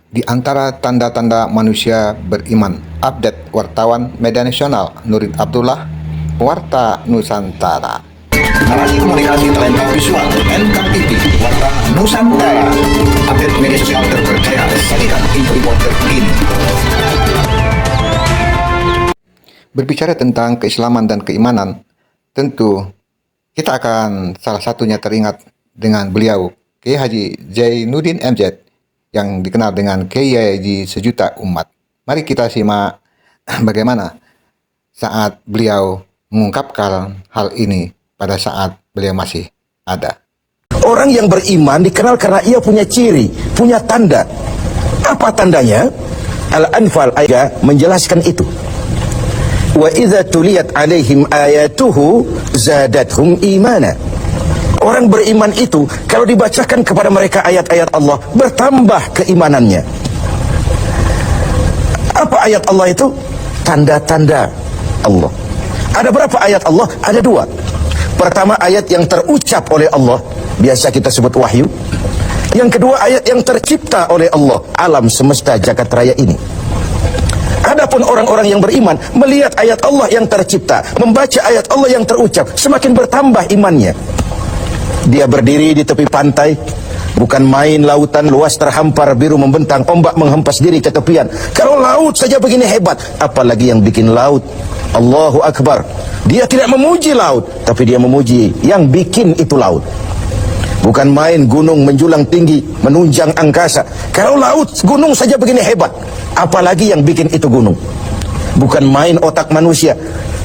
Di antara tanda-tanda manusia beriman, update wartawan Media Nasional Nurdin Abdullah, Warta Nusantara. Narasi komunikasi talenta visual NKTV, Warta Nusantara. Update media sosial terpercaya, sajikan info terkini. Berbicara tentang keislaman dan keimanan, tentu kita akan salah satunya teringat dengan beliau, Kiai Haji Zainuddin MZ, yang dikenal dengan Kiai Haji Sejuta Umat. Mari kita simak bagaimana saat beliau mengungkapkan hal ini pada saat beliau masih ada. Orang yang beriman dikenal karena ia punya ciri, punya tanda. Apa tandanya? Al-Anfal ayat menjelaskan itu. Wa idza tuliyat alaihim ayatuhu zadathum imana. Orang beriman itu kalau dibacakan kepada mereka ayat-ayat Allah, bertambah keimanannya. Apa ayat Allah itu? Tanda-tanda Allah. Ada berapa ayat Allah? Ada dua. Pertama, ayat yang terucap oleh Allah, biasa kita sebut wahyu. Yang kedua, ayat yang tercipta oleh Allah, alam semesta jagat raya ini. Adapun orang-orang yang beriman melihat ayat Allah yang tercipta, membaca ayat Allah yang terucap, semakin bertambah imannya. Dia berdiri di tepi pantai, bukan main, lautan luas terhampar biru membentang, ombak menghempas diri ke tepian. Kalau laut saja begini hebat, apalagi yang bikin laut. Allahu Akbar. Dia tidak memuji laut, tapi dia memuji yang bikin itu laut. Bukan main gunung menjulang tinggi, menunjang angkasa. Kalau laut, gunung saja begini hebat, apalagi yang bikin itu gunung. Bukan main otak manusia.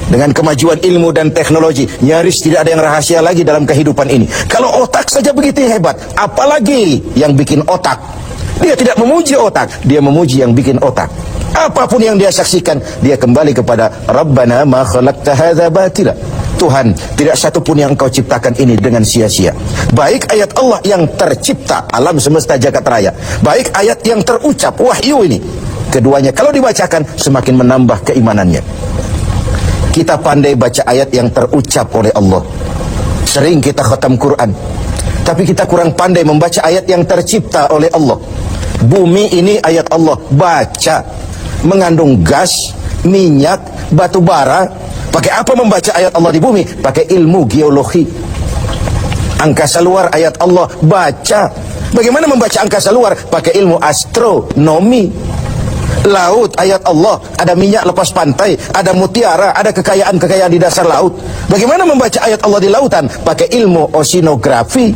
Dengan kemajuan ilmu dan teknologi, nyaris tidak ada yang rahasia lagi dalam kehidupan ini. Kalau otak saja begitu hebat, apalagi yang bikin otak. Dia tidak memuji otak, dia memuji yang bikin otak. Apapun yang dia saksikan, dia kembali kepada Rabbana ma khalaqta hadza batila. Tuhan, tidak satu pun yang Engkau ciptakan ini dengan sia-sia. Baik ayat Allah yang tercipta, alam semesta jagat raya, baik ayat yang terucap, wahyu ini. Keduanya kalau dibacakan semakin menambah keimanannya. Kita pandai baca ayat yang terucap oleh Allah. Sering kita khatam Quran, tapi kita kurang pandai membaca ayat yang tercipta oleh Allah. Bumi ini ayat Allah, baca. Mengandung gas, minyak, batu bara. Pakai apa membaca ayat Allah di bumi? Pakai ilmu geologi. Angkasa luar ayat Allah, baca. Bagaimana membaca angkasa luar? Pakai ilmu astronomi. Laut ayat Allah, ada minyak lepas pantai, ada mutiara, ada kekayaan-kekayaan di dasar laut. Bagaimana membaca ayat Allah di lautan? Pakai ilmu oceanografi.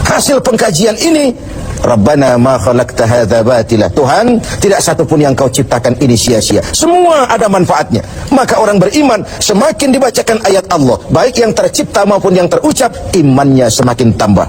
Hasil pengkajian ini, Rabbana ma khalaqta hadza batila. Tuhan, tidak satu pun yang Kau ciptakan ini sia-sia. Semua ada manfaatnya. Maka orang beriman, semakin dibacakan ayat Allah, baik yang tercipta maupun yang terucap, imannya semakin tambah.